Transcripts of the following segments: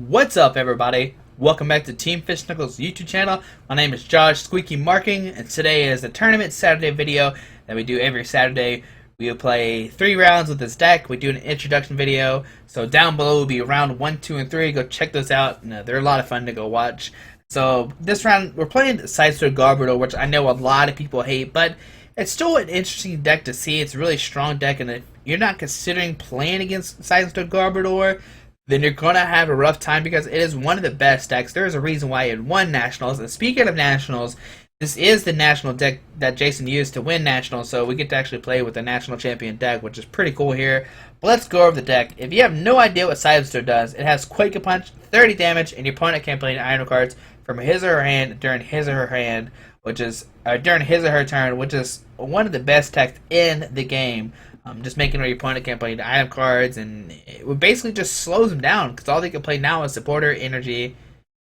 What's up, everybody? Welcome back to Team Fish Knuckles YouTube channel. My name is Josh Squeaky Marking, and today is a tournament Saturday video that we do every Saturday. We will play 3 rounds with this deck. We do an introduction video, so down below will be round 1, 2, and 3. Go check those out. They're a lot of fun to go watch. So this round we're playing Seismitoad Garbodor, which I know a lot of people hate, but it's still an interesting deck to see. It's a really strong deck, and if you're not considering playing against Seismitoad Garbodor, then you're going to have a rough time because it is one of the best decks. There is a reason why it won Nationals. And speaking of Nationals, this is the National deck that Jason used to win Nationals, so we get to actually play with the National Champion deck, which is pretty cool here. But let's go over the deck. If you have no idea what Seismitoad does, it has Quake Punch, 30 damage, and your opponent can play item cards from his or her hand during his or her hand, which is during his or her turn, which is one of the best techs in the game. Just making where your opponent can't play the item cards, and it basically just slows them down because all they can play now is supporter, energy,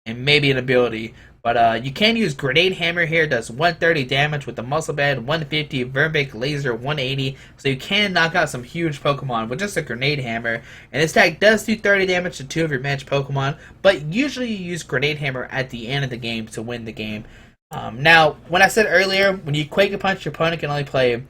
and maybe an ability. But you can use Grenade Hammer here. It does 130 damage with the Muscle Bed, 150 Verbic Laser, 180. So you can knock out some huge Pokemon with just a Grenade Hammer. And this tag does do 30 damage to 2 of your match Pokemon, but usually you use Grenade Hammer at the end of the game to win the game. Now, when I said earlier, when you Quake Punch, your opponent can only play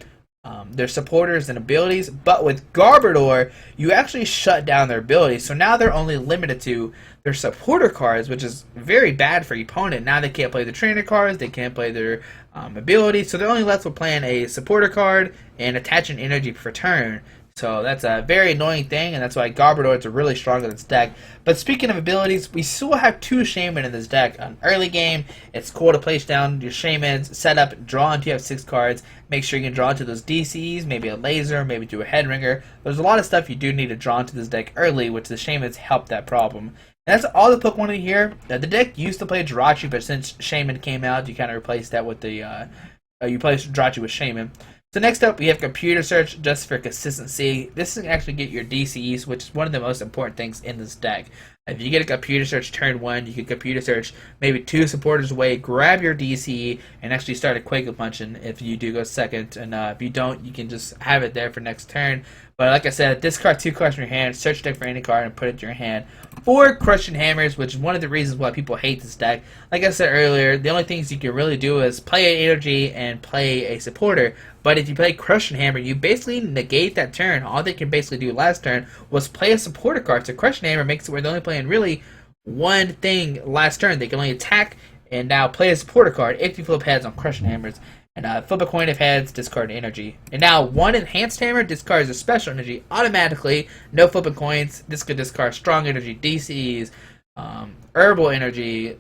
their supporters and abilities, but with Garbodor, you actually shut down their abilities. So now they're only limited to their supporter cards, which is very bad for your opponent. Now they can't play the trainer cards, they can't play their abilities, so they're only left with playing a supporter card and attaching energy per turn. So that's a very annoying thing, and that's why Garbodor is really strong in this deck. But speaking of abilities, we still have 2 Shaman in this deck. On early game, it's cool to place down your Shamans, set up, draw until you have 6 cards. Make sure you can draw into those DCs, maybe a laser, maybe do a head ringer. There's a lot of stuff you do need to draw into this deck early, which the Shamans help that problem. And that's all the Pokemon in here. The deck used to play Jirachi, but since Shaman came out, you kind of replaced that with the you replaced Jirachi with Shaman. So next up, we have Computer Search, just for consistency. This can actually get your DCs, which is one of the most important things in this deck. If you get a Computer Search turn 1, you can Computer Search maybe 2 supporters away, grab your DC, and actually start a Quake Punching if you do go second. And if you don't, you can just have it there for next turn. But like I said, discard 2 cards from your hand, search deck for any card, and put it to your hand. 4 Crushing Hammers, which is one of the reasons why people hate this deck. Like I said earlier, the only things you can really do is play an energy and play a supporter. But if you play Crushing Hammer, you basically negate that turn. All they can basically do last turn was play a supporter card. So Crushing Hammer makes it where they're only playing really one thing last turn. They can only attack and now play a supporter card if you flip heads on Crushing Hammers. And flip a coin if heads, discard energy. And now 1 Enhanced Hammer discards a special energy automatically. No flipping coins. This could discard strong energy, DCs, herbal energy,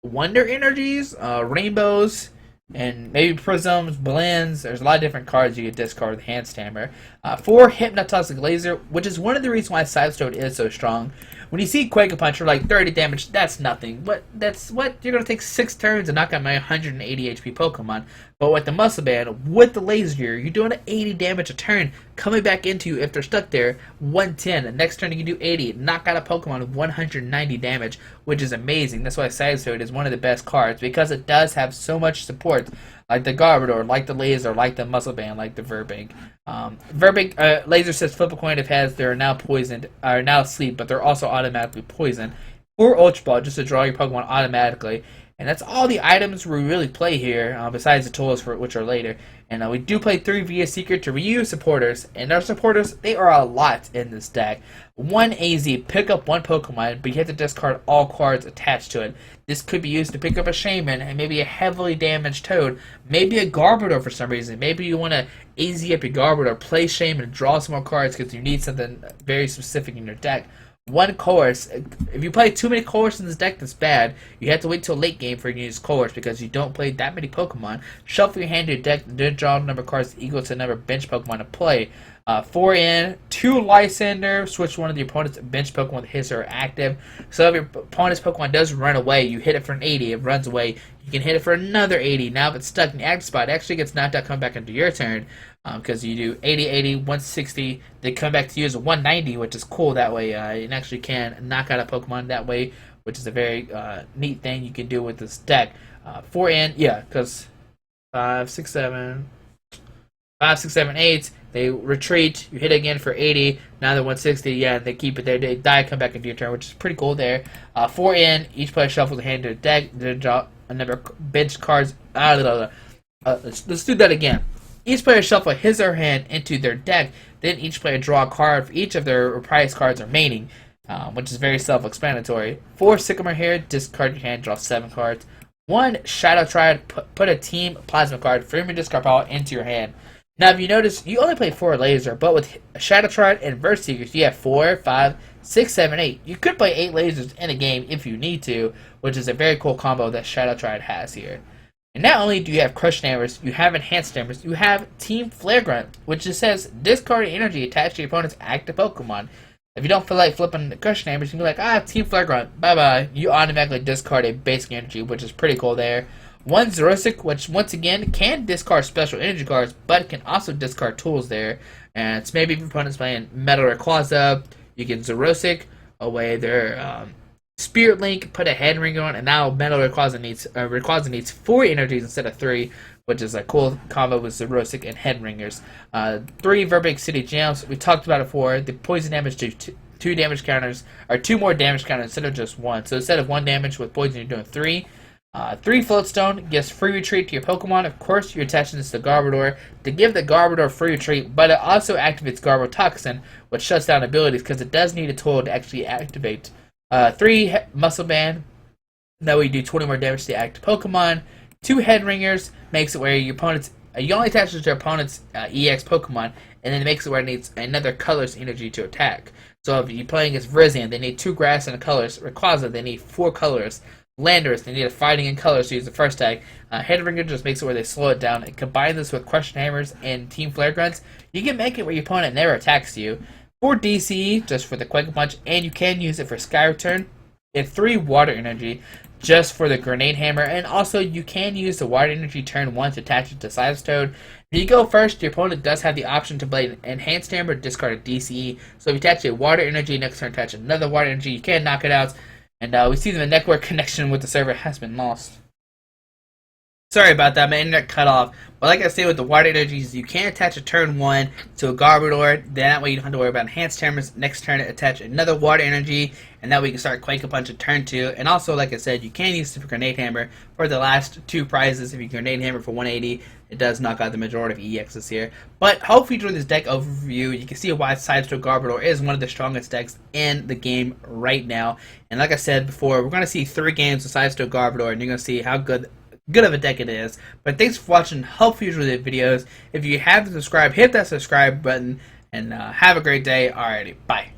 wonder energies, rainbows, and maybe prisms, blends. There's a lot of different cards you could discard with Enhanced Hammer. 4 Hypnotoxic Laser, which is one of the reasons why Seismitoad is so strong. When you see Quake Punch, you're like 30 damage, that's nothing. But that's what you're gonna take 6 turns and knock out my 180 HP Pokemon. But with the Muscle Band, with the Laser, you're doing 80 damage a turn, coming back into you if they're stuck there, 110. The next turn you can do 80, knock out a Pokemon with 190 damage, which is amazing. That's why Seismitoad is one of the best cards, because it does have so much support, like the Garbodor, like the Laser, like the Muscle Band, like the Verbic. Laser says flip a coin if heads, they're now poisoned, are now asleep, but they're also automatically poisoned. 4 Ultra Ball, just to draw your Pokemon automatically. And that's all the items we really play here, besides the tools, for which are later. And we do play 3 via Secret to reuse supporters. And our supporters, they are a lot in this deck. 1 AZ, pick up 1 Pokemon, but you have to discard all cards attached to it. This could be used to pick up a Shaman, and maybe a heavily damaged Toad, maybe a Garbodor for some reason. Maybe you want to AZ up your Garbodor, play Shaman, and draw some more cards because you need something very specific in your deck. 1 Course. If you play too many Course in this deck, that's bad. You have to wait till late game for you to use Course because you don't play that many Pokemon. Shuffle your hand to your deck, then draw the number of cards equal to the number of bench Pokemon to play. 4 in, 2 Lysander, switch one of the opponent's bench Pokemon with his or active. So if your opponent's Pokemon does run away, you hit it for an 80, it runs away, you can hit it for another 80. Now if it's stuck in the active spot, it actually gets knocked out, come back into your turn. Because you do 80, 80, 160, they come back to you as a 190, which is cool that way. You actually can knock out a Pokemon that way, which is a very neat thing you can do with this deck. 4 in, yeah, because 5, 6, 7, 5, 6, 7, 8. They retreat. You hit again for 80. Now they're 160. Yeah, they keep it there. They die, come back into your turn, which is pretty cool there. 4 in. Each player shuffles a hand to their deck. They draw a number of bench cards. Let's do that again. Each player shuffle his or her hand into their deck. Then each player draw a card for each of their prize cards remaining, which is very self-explanatory. 4 Sycamore here. Discard your hand. Draw 7 cards. 1 Shadow Triad. Put a team plasma card from your discard pile into your hand. Now, if you notice, you only play 4 laser, but with Shadow Triad and Verse Seekers, you have 4, 5, 6, 7, 8. You could play 8 lasers in a game if you need to, which is a very cool combo that Shadow Triad has here. And not only do you have Crush Hammers, you have Enhanced Hammers, you have Team Flare Grunt, which just says discard energy attached to your opponent's active Pokemon. If you don't feel like flipping the Crush Hammers, you can be like, Team Flare Grunt, bye-bye. You automatically discard a basic energy, which is pretty cool there. 1 Xerosic, which once again can discard special energy cards, but can also discard tools there. And it's maybe if your opponent's playing Metal Rayquaza, you can Xerosic away their Spirit Link, put a Head Ring on, and now Metal Rayquaza needs 4 energies instead of 3, which is a cool combo with Xerosic and Head Ringers. 3 Verbeek City Gems, we talked about it before. The poison damage to 2 damage counters, or 2 more damage counters instead of just 1. So instead of 1 damage with poison, you're doing 3. 3 Floatstone gives free retreat to your Pokemon. Of course, you're attaching this to Garbodor to give the Garbodor free retreat, but it also activates Garbotoxin, which shuts down abilities because it does need a tool to actually activate. 3 Muscle Band, that way you do 20 more damage to the active Pokemon. 2 Head Ringers makes it where your opponent's you only attach it to your opponent's EX Pokemon, and then it makes it where it needs another color's energy to attack. So if you're playing against Virizion, they need 2 grass and colors. Rayquaza, they need 4 colors. Landers, they need a fighting in colors to use the first tag. Headringer just makes it where they slow it down. And combine this with Crushing Hammers and Team Flare Grunts, you can make it where your opponent never attacks you. 4 DCE, just for the Quake Punch, and you can use it for Sky Return. And 3 Water Energy, just for the Grenade Hammer. And also, you can use the Water Energy turn 1 to attach it to Seismitoad. If you go first, your opponent does have the option to play an Enhanced Hammer, discard a DCE. So if you attach a Water Energy, next turn attach another Water Energy, you can knock it out. And we see the network connection with the server has been lost. Sorry about that, my internet cut off. But like I said, with the Water Energies, you can attach a turn 1 to a Garbodor. Then that way you don't have to worry about Enhanced Hammers. Next turn, attach another Water Energy. And that way you can start Quake Punch at turn 2. And also, like I said, you can use the Grenade Hammer for the last 2 prizes. If you Grenade Hammer for 180, it does knock out the majority of EXs here. But hopefully during this deck overview, you can see why Sideshow Garbodor is one of the strongest decks in the game right now. And like I said before, we're going to see 3 games with Sideshow Garbodor, and you're going to see how good of a deck it is. But thanks for watching. Hope you enjoy the videos. If you haven't subscribed, hit that subscribe button, and have a great day. Alrighty, bye.